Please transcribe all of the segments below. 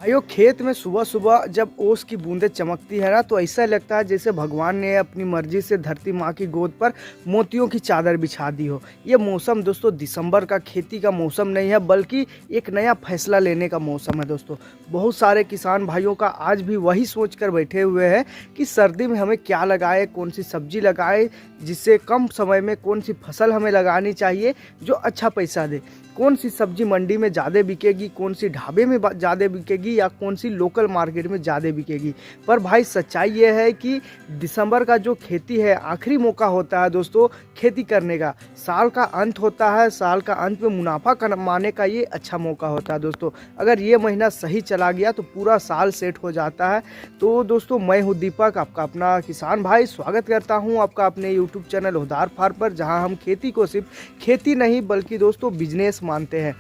भाइयों खेत में सुबह सुबह जब ओस की बूंदें चमकती है ना तो ऐसा लगता है जैसे भगवान ने अपनी मर्जी से धरती माँ की गोद पर मोतियों की चादर बिछा दी हो। ये मौसम दोस्तों दिसंबर का खेती का मौसम नहीं है बल्कि एक नया फैसला लेने का मौसम है दोस्तों। बहुत सारे किसान भाइयों का आज भी वही सोच कर बैठे हुए हैं कि सर्दी में हमें क्या लगाए, कौन सी सब्जी लगाए, जिससे कम समय में कौन सी फसल हमें लगानी चाहिए जो अच्छा पैसा दे, कौन सी सब्जी मंडी में ज़्यादा बिकेगी, कौन सी ढाबे में ज़्यादा बिकेगी या कौन सी लोकल मार्केट में ज़्यादा बिकेगी। पर भाई सच्चाई ये है कि दिसंबर का जो खेती है आखिरी मौका होता है दोस्तों खेती करने का। साल का अंत होता है, साल का अंत में मुनाफा कमाने का ये अच्छा मौका होता है दोस्तों। अगर ये महीना सही चला गया तो पूरा साल सेट हो जाता है। तो दोस्तों मैं हूँ दीपक, आपका अपना किसान भाई, स्वागत करता हूँ आपका अपने यूट्यूब चैनल होदार फार्म पर, जहाँ हम खेती को सिर्फ खेती नहीं बल्कि दोस्तों बिजनेस मानते हैं।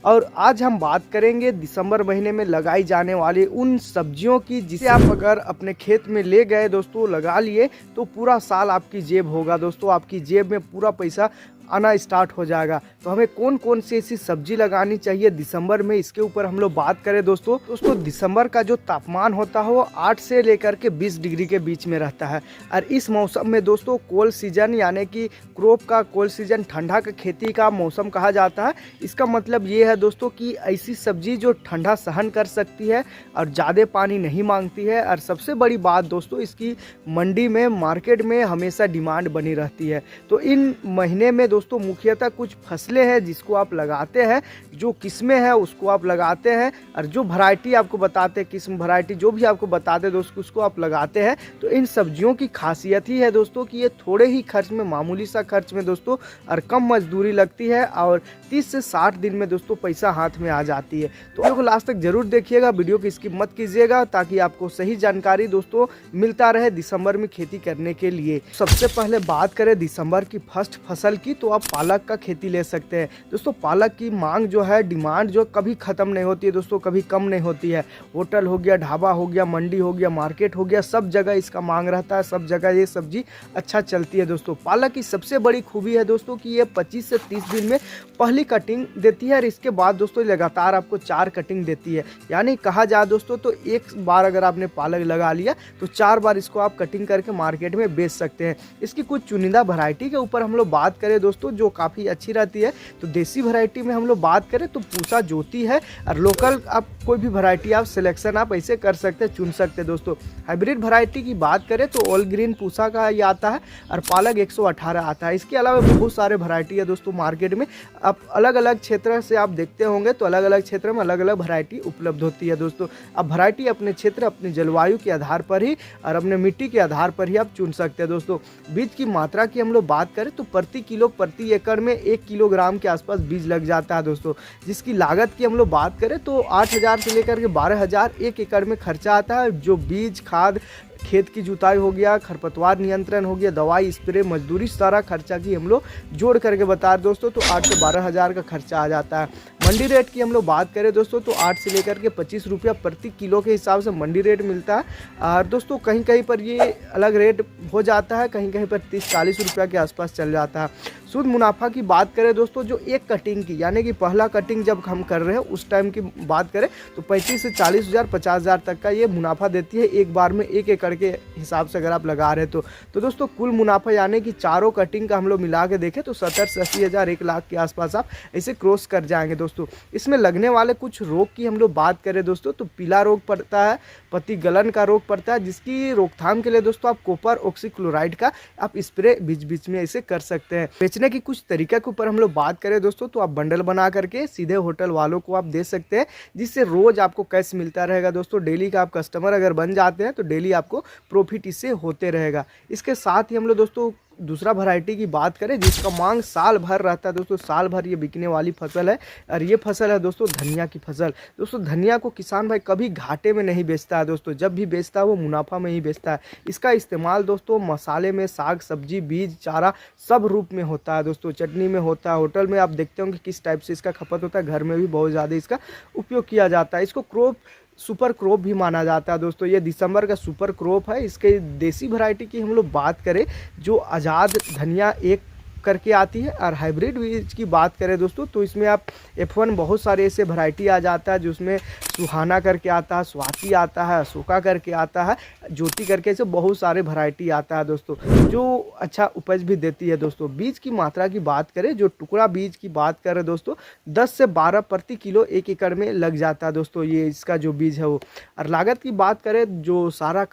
और आज हम बात करेंगे दिसंबर महीने में लगाई जाने वाली उन सब्जियों की जिसे आप अगर अपने खेत में ले गए दोस्तों, लगा लिए तो पूरा साल आपकी जेब होगा दोस्तों, आपकी जेब में पूरा पैसा आना स्टार्ट हो जाएगा। तो हमें कौन कौन सी ऐसी सब्जी लगानी चाहिए दिसंबर में, इसके ऊपर हम लोग बात करें दोस्तों दिसंबर का जो तापमान होता है वो 8 से लेकर के 20 डिग्री के बीच में रहता है। और इस मौसम में दोस्तों कोल्ड सीजन यानी कि क्रॉप का कोल्ड सीजन, ठंडा का खेती का मौसम कहा जाता है। इसका मतलब ये है दोस्तों कि ऐसी सब्जी जो ठंडा सहन कर सकती है और ज़्यादा पानी नहीं मांगती है। और सबसे बड़ी बात दोस्तों, इसकी मंडी में मार्केट में हमेशा डिमांड बनी रहती है। तो इन महीने में दोस्तों मुख्यतः कुछ फसलें हैं जिसको आप लगाते हैं, जो किस्में हैं उसको आप लगाते हैं, और जो वैरायटी आपको बताते हैं, किस्म वैरायटी जो भी आपको बताते हैं दोस्तों उसको आप लगाते हैं। तो इन सब्जियों की खासियत ही है दोस्तों कि ये थोड़े ही खर्च में, मामूली सा खर्च में दोस्तों, और कम मजदूरी लगती है और 30 से 60 दिन में दोस्तों पैसा हाथ में आ जाती है। तो वीडियो को लास्ट तक जरूर देखिएगा, वीडियो की स्किप मत कीजिएगा ताकि आपको सही जानकारी दोस्तों मिलता रहे दिसंबर में खेती करने के लिए। सबसे पहले बात करें दिसंबर की फर्स्ट फसल की, तो आप पालक का खेती ले सकते हैं दोस्तों। पालक की मांग जो है, डिमांड जो कभी खत्म नहीं होती है दोस्तों, कभी कम नहीं होती है। होटल हो गया, ढाबा हो गया, मंडी हो गया, मार्केट हो गया, सब जगह इसका मांग रहता है, सब जगह ये सब्जी अच्छा चलती है दोस्तों। पालक की सबसे बड़ी खूबी है दोस्तों कि ये 25 से 30 दिन में पहली कटिंग देती है और इसके बाद दोस्तों लगातार आपको 4 कटिंग देती है। यानी कहा जाए दोस्तों तो एक बार अगर आपने पालक लगा लिया तो 4 बार इसको आप कटिंग करके मार्केट में बेच सकते हैं। इसकी कुछ चुनिंदा वैरायटी के ऊपर हम लोग बात करें दोस्तों जो काफ़ी अच्छी रहती है, तो देसी वैरायटी में हम लोग बात करें तो पूसा ज्योति है, और लोकल आप कोई भी वैरायटी आप सिलेक्शन आप ऐसे कर सकते हैं, चुन सकते हैं दोस्तों। हाइब्रिड वैरायटी की बात करें तो ऑल ग्रीन पूसा का ये आता है और पालक 118 आता है। इसके अलावा बहुत सारे वैरायटी है दोस्तों मार्केट में। आप अलग अलग क्षेत्र से आप देखते होंगे तो अलग अलग क्षेत्र में अलग अलग वैरायटी उपलब्ध होती है दोस्तों। अब वैरायटी अपने क्षेत्र, अपनी जलवायु के आधार पर ही और अपने मिट्टी के आधार पर ही आप चुन सकते हैं दोस्तों। बीज की मात्रा की हम लोग बात करें तो प्रति किलो प्रति एकड़ में 1 किलोग्राम के आसपास बीज लग जाता है दोस्तों। जिसकी लागत की हम लोग बात करें तो 8,000 से लेकर के 12,000 एक एकड़ में खर्चा आता है। जो बीज, खाद, खेत की जुताई हो गया, खरपतवार नियंत्रण हो गया, दवाई, स्प्रे, मजदूरी, सारा खर्चा की हम लोग जोड़ करके बता रहे दोस्तों तो 8 से 12,000 का खर्चा आ जाता है। मंडी रेट की हम लोग बात करें दोस्तों तो 8 से लेकर के 25 रुपया प्रति किलो के हिसाब से मंडी रेट मिलता है। और दोस्तों कहीं कहीं पर ये अलग रेट हो जाता है, कहीं कहीं पर 30-40 रुपया के आसपास चल जाता है। शुद्ध मुनाफा की बात करें दोस्तों, जो एक कटिंग की यानी कि पहला कटिंग जब हम कर रहे हैं उस टाइम की बात करें तो 35 से 40,000 50,000 तक का ये मुनाफा देती है एक बार में, 1 एकड़ के हिसाब से अगर आप लगा रहे हैं तो दोस्तों कुल मुनाफा यानी कि चारों कटिंग का हम लोग मिला के देखें तो 70 से 80,000 1 लाख के आसपास आप ऐसे क्रॉस कर जाएंगे दोस्तों। इसमें लगने वाले कुछ रोग की हम लोग बात करें दोस्तों तो पीला रोग पड़ता है, पत्ती गलन का रोग पड़ता है, जिसकी रोकथाम के लिए दोस्तों आप कॉपर ऑक्सीक्लोराइड का आप स्प्रे बीच बीच में ऐसे कर सकते हैं। बेचने की कुछ तरीके के ऊपर हम लोग बात करें दोस्तों तो आप बंडल बना करके सीधे होटल वालों को आप दे सकते हैं, जिससे रोज आपको कैश मिलता रहेगा दोस्तों। डेली का आप कस्टमर अगर बन जाते हैं तो डेली आपको प्रॉफिट इससे होते रहेगा। इसके साथ ही हम लोग दोस्तों दूसरा वैरायटी की बात करें जिसका मांग साल भर रहता है दोस्तों, साल भर ये बिकने वाली फसल है और ये फसल है दोस्तों धनिया की फसल। दोस्तों धनिया को किसान भाई कभी घाटे में नहीं बेचता है दोस्तों, जब भी बेचता है वो मुनाफा में ही बेचता है। इसका इस्तेमाल दोस्तों मसाले में, साग सब्जी, बीज, चारा सब रूप में होता है दोस्तों। चटनी में होता है, होटल में आप देखते होंगे किस टाइप से इसका खपत होता है, घर में भी बहुत ज़्यादा इसका उपयोग किया जाता है। इसको क्रॉप सुपर क्रॉप भी माना जाता है दोस्तों, ये दिसंबर का सुपर क्रॉप है। इसके देसी वैरायटी की हम लोग बात करें जो आज़ाद धनिया 1 करके आती है। और हाइब्रिड बीज की बात करें दोस्तों तो इसमें आप F1 बहुत सारे ऐसे वैरायटी आ जाता है, जिसमें सुहाना करके आता है, स्वाति आता है, अशोका करके आता है, ज्योति करके, ऐसे बहुत सारे वैरायटी आता है दोस्तों, जो अच्छा उपज भी देती है दोस्तों। बीज की मात्रा की बात करें, जो टुकड़ा बीज की बात करें दोस्तों, 10 से 12 प्रति किलो 1 एकड़ में लग जाता है दोस्तों, ये इसका जो बीज है वो। और लागत की बात करें, जो सारा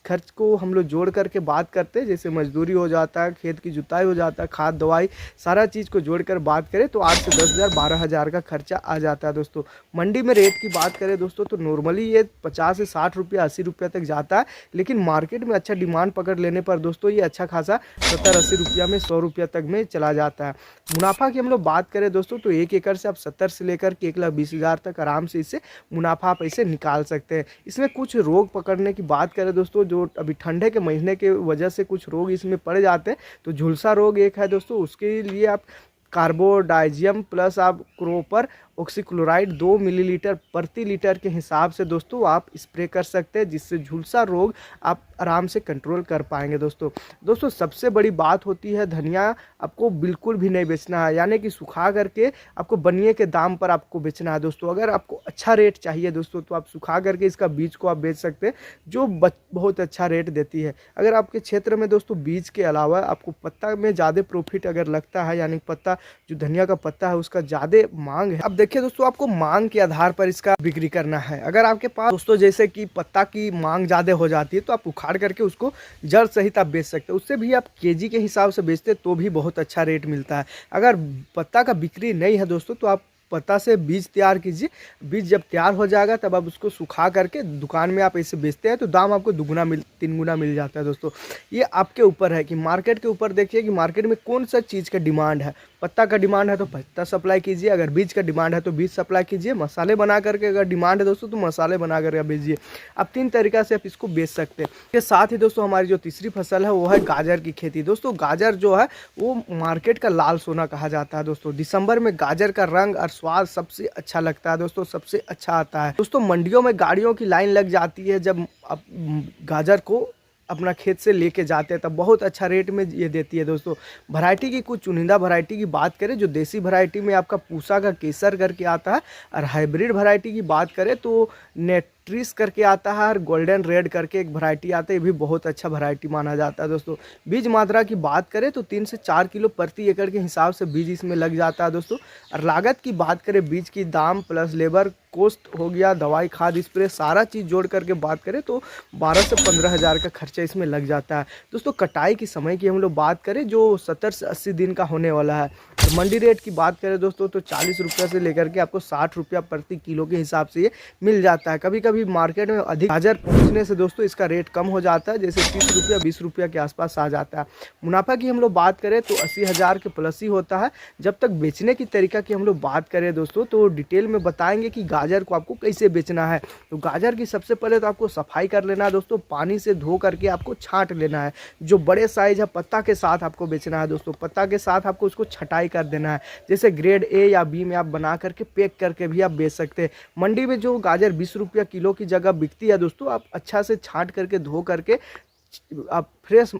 खर्च को हम लोग जोड़ करके बात करते हैं, जैसे मजदूरी हो जाता है, खेत की जुताई हो जाता है, खाद दवाई, सारा चीज़ को जोड़कर बात करें तो 8 से 10 हज़ार 12 हज़ार का खर्चा आ जाता है दोस्तों। मंडी में रेट की बात करें दोस्तों तो नॉर्मली ये 50 से 60 रुपया 80 रुपया तक जाता है, लेकिन मार्केट में अच्छा डिमांड पकड़ लेने पर दोस्तों ये अच्छा खासा 70-80 रुपया में 100 रुपया तक में चला जाता है। मुनाफा की हम लोग बात करें दोस्तों तो 1 एकड़ से आप 70 से लेकर के 1,20,000 तक आराम से इससे मुनाफा आप ऐसे निकाल सकते हैं। इसमें कुछ रोग पकड़ने की बात करें दोस्तों, जो अभी ठंडे के महीने के वजह से कुछ रोग इसमें पड़ जाते हैं, तो झुलसा रोग एक है दोस्तों, उसके लिए आप कार्बोडाइजियम प्लस आप क्रोपर ऑक्सीक्लोराइड 2 मिलीलीटर प्रति लीटर के हिसाब से दोस्तों आप स्प्रे कर सकते हैं, जिससे झुलसा रोग आप आराम से कंट्रोल कर पाएंगे दोस्तों। सबसे बड़ी बात होती है, धनिया आपको बिल्कुल भी नहीं बेचना है, यानी कि सुखा करके आपको बनिए के दाम पर आपको बेचना है दोस्तों। अगर आपको अच्छा रेट चाहिए दोस्तों तो आप सुखा करके इसका बीज को आप बेच सकते हैं, जो बहुत अच्छा रेट देती है। अगर आपके क्षेत्र में दोस्तों बीज के अलावा आपको पत्ता में ज़्यादा प्रॉफिट अगर लगता है, यानी पत्ता जो धनिया का पत्ता है उसका ज़्यादा मांग है, अब देखिए दोस्तों आपको मांग के आधार पर इसका बिक्री करना है। अगर आपके पास दोस्तों जैसे कि पत्ता की मांग ज़्यादा हो जाती है तो आप उखाड़ करके उसको जड़ सहित आप बेच सकते हैं, उससे भी आप केजी के हिसाब से बेचते तो भी बहुत अच्छा रेट मिलता है। अगर पत्ता का बिक्री नहीं है दोस्तों तो आप पत्ता से बीज तैयार कीजिए, बीज जब तैयार हो जाएगा तब आप उसको सुखा करके दुकान में आप ऐसे बेचते हैं तो दाम आपको 3 गुना मिल जाता है दोस्तों। ये आपके ऊपर है कि मार्केट के ऊपर देखिए कि मार्केट में कौन सा चीज़ का डिमांड है। पत्ता का डिमांड है तो पत्ता सप्लाई कीजिए, अगर बीज का डिमांड है तो बीज सप्लाई कीजिए, मसाले बना करके अगर डिमांड है दोस्तों तो मसाले बना करके भेजिए। आप 3 तरीक़ा से आप इसको बेच सकते हैं। इसके साथ ही दोस्तों हमारी जो तीसरी फसल है वो है गाजर की खेती। दोस्तों गाजर जो है वो मार्केट का लाल सोना कहा जाता है दोस्तों। दिसंबर में गाजर का रंग और स्वाद सबसे अच्छा लगता है दोस्तों, सबसे अच्छा आता है दोस्तों। मंडियों में गाड़ियों की लाइन लग जाती है, जब आप गाजर को अपना खेत से लेके जाते हैं तब बहुत अच्छा रेट में ये देती है दोस्तों। वैरायटी की कुछ चुनिंदा वैरायटी की बात करें, जो देसी वैरायटी में आपका पूसा का केसर करके आता है, और हाइब्रिड वैरायटी की बात करें तो नेट्रिस करके आता है, और गोल्डन रेड करके एक वैरायटी आता है, ये भी बहुत अच्छा वैरायटी माना जाता है दोस्तों। बीज मात्रा की बात करें तो 3 से 4 किलो प्रति एकड़ के हिसाब से बीज इसमें लग जाता है दोस्तों। और लागत की बात करें, बीज की दाम प्लस लेबर कॉस्ट हो गया, दवाई खाद स्प्रे सारा चीज़ जोड़ करके बात करें तो 12 से 15 हज़ार का खर्चा इसमें लग जाता है दोस्तों। कटाई की समय की हम लोग बात करें जो 70 से 80 दिन का होने वाला है। तो मंडी रेट की बात करें दोस्तों तो 40 रुपये से लेकर के आपको 60 रुपया प्रति किलो के हिसाब से ये मिल जाता है। कभी कभी मार्केट में अधिक गाजर पहुँचने से दोस्तों इसका रेट कम हो जाता है, जैसे 30 रुपया 20 रुपया के आसपास आ जाता है। मुनाफा की हम लोग बात करें तो 80 हज़ार के प्लस ही होता है। जब तक बेचने की तरीका की हम लोग बात करें दोस्तों तो डिटेल में बताएंगे कि गाजर को आपको कैसे बेचना है। तो गाजर की सबसे पहले तो आपको सफाई कर लेना है दोस्तों, पानी से धो करके आपको छांट लेना है। जो बड़े साइज है पत्ता के साथ आपको बेचना है दोस्तों, पत्ता के साथ आपको उसको छटाई कर देना है। जैसे ग्रेड ए या बी में आप बना करके पैक करके भी आप बेच सकते हैं। मंडी में जो गाजर 20 रुपया किलो की जगह बिकती है दोस्तों, आप अच्छा से छांट करके धो करके आप फ्रेश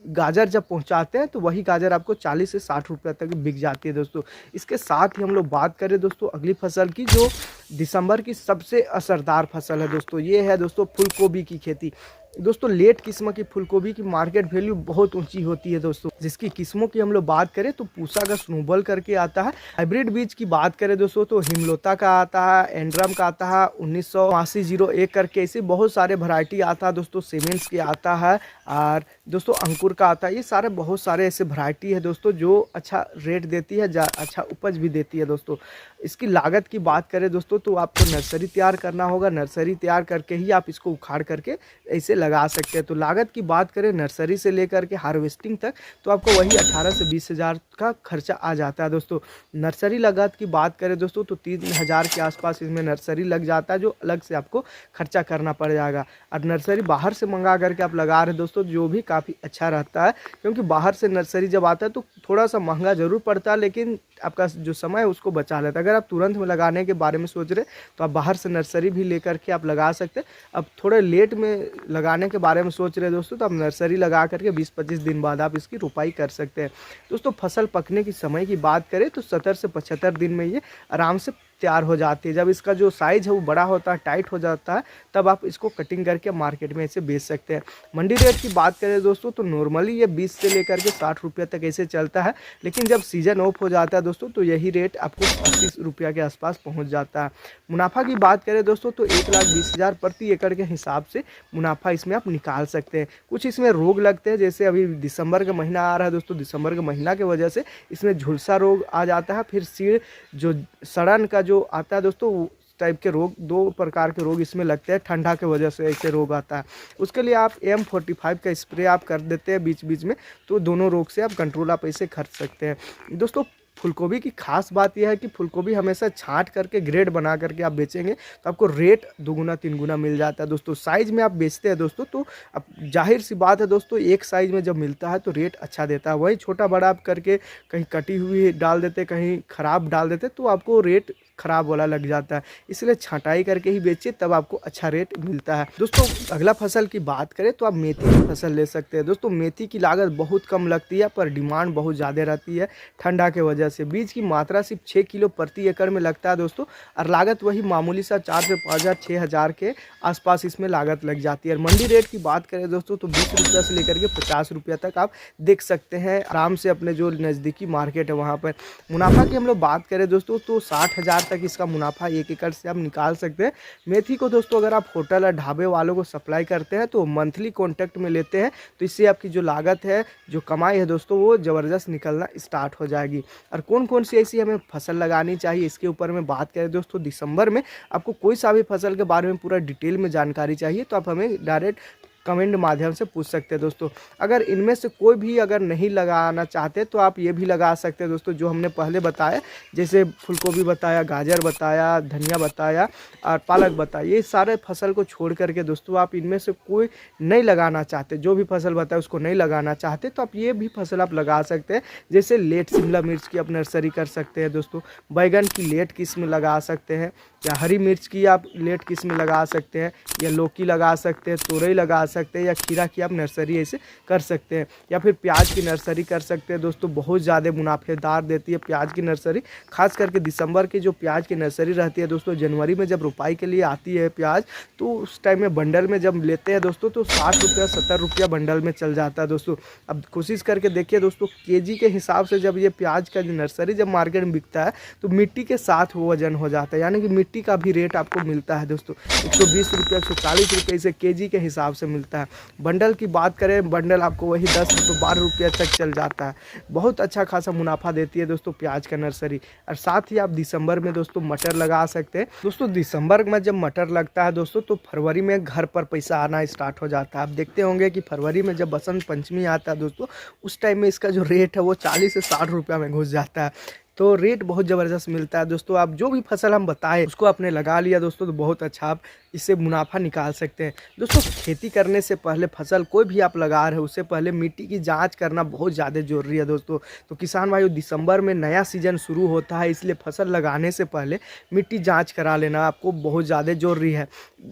गाजर जब पहुंचाते हैं तो वही गाजर आपको 40 से 60 रुपये तक बिक जाती है दोस्तों। इसके साथ ही हम लोग बात करें दोस्तों अगली फसल की, जो दिसंबर की सबसे असरदार फसल है दोस्तों, ये है दोस्तों फूलगोभी की खेती। दोस्तों लेट किस्म की फूलगोभी की मार्केट वैल्यू बहुत ऊंची होती है दोस्तों। जिसकी किस्मों की हम लोग बात करें तो पूसा का स्नोबॉल करके आता है। हाइब्रिड बीज की बात करें दोस्तों तो हिमलोता का आता है, एंड्रम का आता है, 1980-01 करके ऐसे बहुत सारे वैरायटी आता है दोस्तों। सीमेंस के आता है और दोस्तों अंकुर का आता है। ये सारे बहुत सारे ऐसे वैरायटी है दोस्तों जो अच्छा रेट देती है, अच्छा उपज भी देती है दोस्तों। इसकी लागत की बात करें दोस्तों तो आपको नर्सरी तैयार करना होगा, नर्सरी तैयार करके ही आप इसको उखाड़ करके ऐसे लगा सकते हैं। तो लागत की बात करें नर्सरी से लेकर के हार्वेस्टिंग तक तो आपको वही 18 से 20 हज़ार का खर्चा आ जाता है दोस्तों। नर्सरी लागत की बात करें दोस्तों तो 3 हज़ार के आसपास इसमें नर्सरी लग जाता है, जो अलग से आपको खर्चा करना पड़ जाएगा। और नर्सरी बाहर से मंगा करके आप लगा रहे हैं दोस्तों, जो भी काफ़ी अच्छा रहता है, क्योंकि बाहर से नर्सरी जब आता है तो थोड़ा सा महंगा ज़रूर पड़ता है, लेकिन आपका जो समय है उसको बचा लेता है। अगर आप तुरंत में लगाने के बारे में सोच रहे तो आप बाहर से नर्सरी भी लेकर के आप लगा सकते हैं। अब थोड़े लेट में लगाने लगाने के बारे में सोच रहे हैं दोस्तों, तो आप नर्सरी लगा करके 20-25 दिन बाद आप इसकी रोपाई कर सकते हैं। दोस्तों फसल पकने की समय की बात करें तो 70 से 75 दिन में ये आराम से तैयार हो जाती है। जब इसका जो साइज़ है वो बड़ा होता है, टाइट हो जाता है, तब आप इसको कटिंग करके मार्केट में इसे बेच सकते हैं। मंडी रेट की बात करें दोस्तों तो नॉर्मली ये 20 से लेकर के 60 रुपये तक ऐसे चलता है, लेकिन जब सीज़न ऑफ हो जाता है दोस्तों तो यही रेट आपको 80 रुपये के आसपास पहुंच जाता है। मुनाफा की बात करें दोस्तों तो 1,20,000 प्रति एकड़ के हिसाब से मुनाफा इसमें आप निकाल सकते हैं। कुछ इसमें रोग लगते हैं, जैसे अभी दिसंबर का महीना आ रहा है दोस्तों, दिसंबर के महीना की वजह से इसमें झुलसा रोग आ जाता है। फिर सीड जो सड़न का जो आता है दोस्तों, उस टाइप के रोग, 2 प्रकार के रोग इसमें लगते हैं, ठंडा के वजह से ऐसे रोग आता है। उसके लिए आप M45 का स्प्रे आप कर देते हैं बीच बीच में, तो दोनों रोग से आप कंट्रोल आप ऐसे कर सकते हैं। दोस्तों फूलगोभी की खास बात यह है कि फूलगोभी हमेशा छांट करके ग्रेड बना करके आप बेचेंगे तो आपको रेट 2 गुना 3 गुना मिल जाता है दोस्तों। साइज़ में आप बेचते हैं दोस्तों, तो अब जाहिर सी बात है दोस्तों, एक साइज़ में जब मिलता है तो रेट अच्छा देता है। वही छोटा बड़ा आप करके कहीं कटी हुई डाल देते, कहीं ख़राब डाल देते, तो आपको रेट ख़राब वाला लग जाता है। इसलिए छँटाई करके ही बेचिए, तब आपको अच्छा रेट मिलता है। दोस्तों अगला फसल की बात करें तो आप मेथी की फसल ले सकते हैं। दोस्तों मेथी की लागत बहुत कम लगती है, पर डिमांड बहुत ज़्यादा रहती है ठंडा के वजह से। बीज की मात्रा सिर्फ 6 किलो प्रति एकड़ में लगता है दोस्तों, और लागत वही मामूली सा 4 से 5,000 6,000 के आसपास इसमें लागत लग जाती है। और मंडी रेट की बात करें दोस्तों तो 20 रुपये से लेकर के 50 रुपये तक आप देख सकते हैं आराम से अपने जो नज़दीकी मार्केट है वहाँ पर। मुनाफा की हम लोग बात करें दोस्तों तो 60,000 तक इसका मुनाफा 1 एकड़ से आप निकाल सकते हैं। मेथी को दोस्तों अगर आप होटल और ढाबे वालों को सप्लाई करते हैं तो मंथली कॉन्टैक्ट में लेते हैं, तो इससे आपकी जो लागत है, जो कमाई है दोस्तों, वो ज़बरदस्त निकलना स्टार्ट हो जाएगी। और कौन कौन सी ऐसी हमें फसल लगानी चाहिए इसके ऊपर में बात करें दोस्तों, दिसंबर में आपको कोई सा भी फसल के बारे में पूरा डिटेल में जानकारी चाहिए तो आप हमें डायरेक्ट कमेंट माध्यम से पूछ सकते हैं दोस्तों। अगर इनमें से कोई भी अगर नहीं लगाना चाहते तो आप ये भी लगा सकते हैं दोस्तों, जो हमने पहले बताया, जैसे फूलगोभी बताया, गाजर बताया, धनिया बताया और पालक बताया। ये सारे फसल को छोड़ करके दोस्तों आप इनमें से कोई नहीं लगाना चाहते, जो भी फसल बताया उसको नहीं लगाना चाहते, तो आप ये भी फसल आप लगा सकते हैं। जैसे लेट शिमला मिर्च की आप नर्सरी कर सकते हैं दोस्तों, बैगन की लेट किस्म लगा सकते हैं, या हरी मिर्च की आप लेट किस्म लगा सकते हैं, या लौकी लगा सकते हैं, तोरई लगा सकते हैं, या खीरा की आप नर्सरी ऐसे कर सकते हैं, या फिर प्याज की नर्सरी कर सकते हैं दोस्तों। बहुत ज़्यादा मुनाफेदार देती है प्याज की नर्सरी, खास करके दिसंबर की जो प्याज की नर्सरी रहती है दोस्तों, जनवरी में जब रोपाई के लिए आती है प्याज, तो उस टाइम में बंडल में जब लेते हैं दोस्तों तो 60 रुपया 70 रुपया बंडल में चल जाता है दोस्तों। अब कोशिश करके देखिए दोस्तों, केजी के हिसाब से जब ये प्याज का नर्सरी जब मार्केट में बिकता है तो मिट्टी के साथ वो वजन हो जाता है, यानी कि मिट्टी का भी रेट आपको मिलता है दोस्तों। 120 रुपये 140 रुपये इसे केजी के हिसाब से मिलता है। बंडल की बात करें, बंडल आपको वही 10 रुपये 12 रुपये तक चल जाता है। बहुत अच्छा खासा मुनाफा देती है दोस्तों प्याज का नर्सरी। और साथ ही आप दिसंबर में दोस्तों मटर लगा सकते हैं। दोस्तों दिसंबर में जब मटर लगता है दोस्तों तो फरवरी में घर पर पैसा आना स्टार्ट हो जाता है। आप देखते होंगे कि फरवरी में जब बसंत पंचमी आता है दोस्तों, उस टाइम में इसका जो रेट है वो 40 से 60 रुपया में घुस जाता है। तो रेट बहुत ज़बरदस्त मिलता है दोस्तों। आप जो भी फसल हम बताएं उसको आपने लगा लिया दोस्तों तो बहुत अच्छा आप इससे मुनाफा निकाल सकते हैं। दोस्तों खेती करने से पहले, फसल कोई भी आप लगा रहे हो उससे पहले मिट्टी की जांच करना बहुत ज़्यादा ज़रूरी है दोस्तों। तो किसान भाइयों, दिसंबर में नया सीजन शुरू होता है, इसलिए फसल लगाने से पहले मिट्टी जाँच करा लेना आपको बहुत ज़्यादा ज़रूरी है।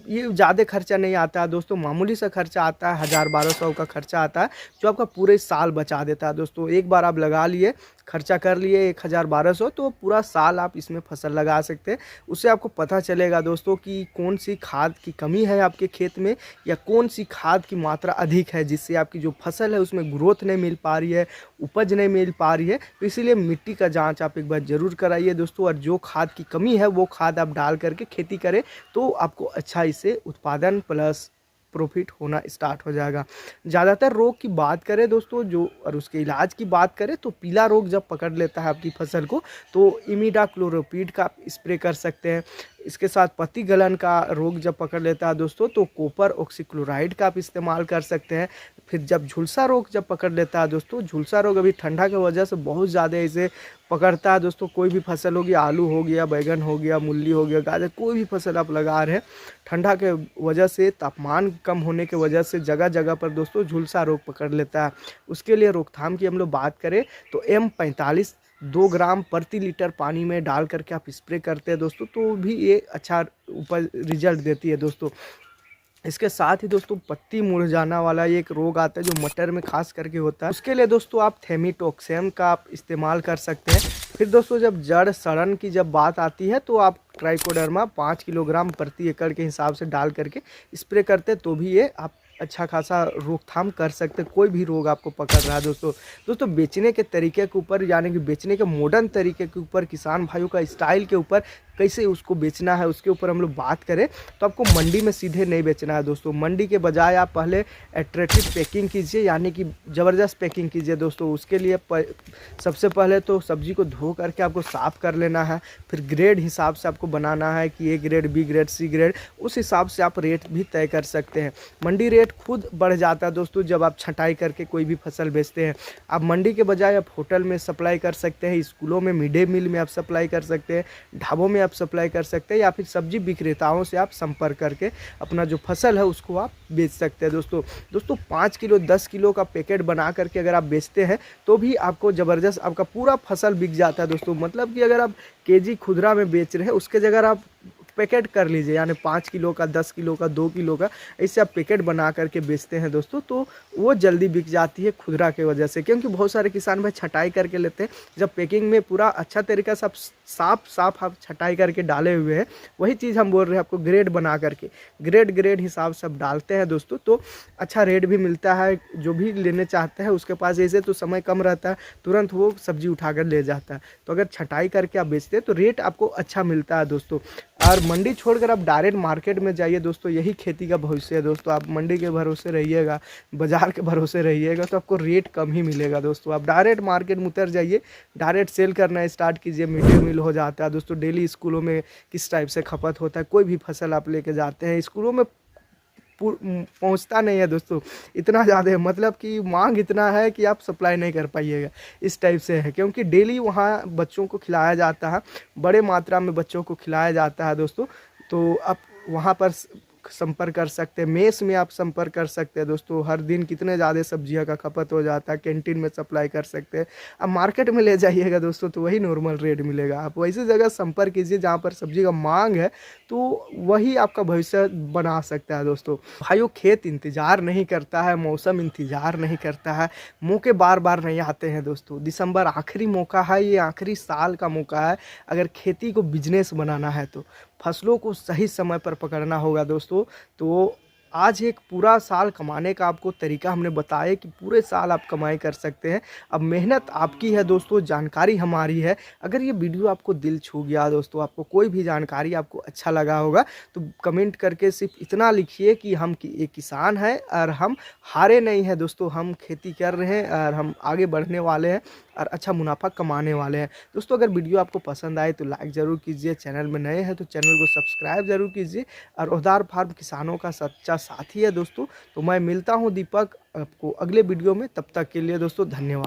ये ज़्यादा खर्चा नहीं आता है दोस्तों, मामूली सा खर्चा आता है, 1000-1200 का खर्चा आता है, जो आपका पूरे साल बचा देता है दोस्तों। एक बार आप लगा लिए, खर्चा कर लिए 1000-1200, तो पूरा साल आप इसमें फसल लगा सकते हैं। उससे आपको पता चलेगा दोस्तों कि कौन सी खाद की कमी है आपके खेत में, या कौन सी खाद की मात्रा अधिक है, जिससे आपकी जो फसल है उसमें ग्रोथ नहीं मिल पा रही है, उपज नहीं मिल पा रही है। तो इसीलिए मिट्टी का जांच आप एक बार ज़रूर कराइए दोस्तों, और जो खाद की कमी है वो खाद आप डाल करके खेती करें तो आपको अच्छा इससे उत्पादन प्लस प्रॉफिट होना स्टार्ट हो जाएगा। ज़्यादातर रोग की बात करें दोस्तों जो, और उसके इलाज की बात करें तो पीला रोग जब पकड़ लेता है आपकी फसल को तो इमिडाक्लोप्रिड का स्प्रे कर सकते हैं। इसके साथ पत्ती गलन का रोग जब पकड़ लेता है दोस्तों तो कॉपर ऑक्सीक्लोराइड का आप इस्तेमाल कर सकते हैं। फिर जब झुलसा रोग जब पकड़ लेता है दोस्तों, झुलसा रोग अभी ठंडा की वजह से बहुत ज़्यादा इसे पकड़ता है दोस्तों। कोई भी फसल होगी, आलू हो गया, बैगन हो गया, मूली हो गया, गाजर, कोई भी फसल आप लगा रहे हैं, ठंडा के वजह से, तापमान कम होने की वजह से जगह जगह पर दोस्तों झुलसा रोग पकड़ लेता है। उसके लिए रोकथाम की हम लोग बात करें तो M45 2 ग्राम प्रति लीटर पानी में डाल करके आप स्प्रे करते हैं दोस्तों, तो भी ये अच्छा ऊपर रिजल्ट देती है दोस्तों। इसके साथ ही दोस्तों पत्ती मुरझाना वाला ये एक रोग आता है जो मटर में खास करके होता है। उसके लिए दोस्तों आप थेमिटोक्सेम का आप इस्तेमाल कर सकते हैं। फिर दोस्तों जब जड़ सड़न की जब बात आती है तो आप ट्राइकोडर्मा 5 किलोग्राम प्रति एकड़ के हिसाब से डाल करके स्प्रे करते तो भी ये आप अच्छा खासा रोकथाम कर सकते। कोई भी रोग आपको पकड़ रहा है दोस्तों बेचने के तरीके के ऊपर, यानी कि बेचने के मॉडर्न तरीके के ऊपर, किसान भाइयों का स्टाइल के ऊपर, कैसे उसको बेचना है उसके ऊपर हम लोग बात करें तो आपको मंडी में सीधे नहीं बेचना है दोस्तों। मंडी के बजाय आप पहले एट्रैक्टिव पैकिंग कीजिए, यानी कि ज़बरदस्त पैकिंग कीजिए दोस्तों। उसके लिए सबसे पहले तो सब्जी को धो करके आपको साफ़ कर लेना है। फिर ग्रेड हिसाब से आपको बनाना है कि A grade, B grade, C grade, उस हिसाब से आप रेट भी तय कर सकते हैं। मंडी रेट खुद बढ़ जाता है दोस्तों जब आप छंटाई करके कोई भी फसल बेचते हैं। आप मंडी के बजाय आप होटल में सप्लाई कर सकते हैं, स्कूलों में, मिड डे मील में आप सप्लाई कर सकते हैं, ढाबों में आप सप्लाई कर सकते हैं, या फिर सब्जी विक्रेताओं से आप संपर्क करके अपना जो फसल है उसको आप बेच सकते हैं दोस्तों 5 किलो 10 किलो का पैकेट बना करके अगर आप बेचते हैं तो भी आपको ज़बरदस्त आपका पूरा फसल बिक जाता है दोस्तों। मतलब कि अगर आप केजी खुदरा में बेच रहे हैं उसके जगह आप पैकेट कर लीजिए, यानी 5 किलो का, 10 किलो का, 2 किलो का, ऐसे आप पैकेट बना करके बेचते हैं दोस्तों तो वो जल्दी बिक जाती है खुदरा के वजह से। क्योंकि बहुत सारे किसान भाई छटाई करके लेते हैं, जब पैकिंग में पूरा अच्छा तरीका से आप साफ आप छटाई करके डाले हुए हैं, वही चीज़ हम बोल रहे हैं आपको ग्रेड बना करके, ग्रेड हिसाब से आप डालते हैं दोस्तों तो अच्छा रेट भी मिलता है। जो भी लेने चाहते हैं उसके पास ऐसे तो समय कम रहता है, तुरंत वो सब्जी उठाकर ले जाता है। तो अगर छटाई करके आप बेचते हैं तो रेट आपको अच्छा मिलता है दोस्तों। और मंडी छोड़कर आप डायरेक्ट मार्केट में जाइए दोस्तों, यही खेती का भविष्य है दोस्तों। आप मंडी के भरोसे रहिएगा, बाजार के भरोसे रहिएगा तो आपको रेट कम ही मिलेगा दोस्तों। आप डायरेक्ट मार्केट में उतर जाइए, डायरेक्ट सेल करना स्टार्ट कीजिए, मिड डे मील हो जाता है दोस्तों। डेली स्कूलों में किस टाइप से खपत होता है, कोई भी फसल आप लेके जाते हैं स्कूलों में पहुंचता नहीं है दोस्तों, इतना ज़्यादा है, मतलब कि मांग इतना है कि आप सप्लाई नहीं कर पाइएगा, इस टाइप से है। क्योंकि डेली वहाँ बच्चों को खिलाया जाता है, बड़े मात्रा में बच्चों को खिलाया जाता है दोस्तों। तो आप वहाँ पर संपर्क कर सकते हैं, मेस में आप संपर्क कर सकते हैं दोस्तों। हर दिन कितने ज़्यादा सब्जियों का खपत हो जाता है, कैंटीन में सप्लाई कर सकते हैं। अब मार्केट में ले जाइएगा दोस्तों तो वही नॉर्मल रेट मिलेगा। आप वैसी जगह संपर्क कीजिए जहाँ पर सब्जी का मांग है, तो वही आपका भविष्य बना सकता है दोस्तों। भाइयों खेत इंतज़ार नहीं करता है, मौसम इंतज़ार नहीं करता है, मौके बार बार नहीं आते हैं दोस्तों। दिसंबर आखिरी मौका है, ये आखिरी साल का मौका है। अगर खेती को बिजनेस बनाना है तो फसलों को सही समय पर पकड़ना होगा दोस्तों। तो आज एक पूरा साल कमाने का आपको तरीका हमने बताया कि पूरे साल आप कमाई कर सकते हैं। अब मेहनत आपकी है दोस्तों, जानकारी हमारी है। अगर ये वीडियो आपको दिल छू गया दोस्तों, आपको कोई भी जानकारी आपको अच्छा लगा होगा तो कमेंट करके सिर्फ इतना लिखिए कि हम एक किसान हैं और हम हारे नहीं हैं दोस्तों। हम खेती कर रहे हैं और हम आगे बढ़ने वाले हैं और अच्छा मुनाफा कमाने वाले हैं दोस्तों। अगर वीडियो आपको पसंद आए तो लाइक ज़रूर कीजिए, चैनल में नए हैं तो चैनल को सब्सक्राइब ज़रूर कीजिए। और ओहदार फार्म किसानों का सच्चा साथी है दोस्तों। तो मैं मिलता हूं दीपक आपको अगले वीडियो में, तब तक के लिए दोस्तों धन्यवाद।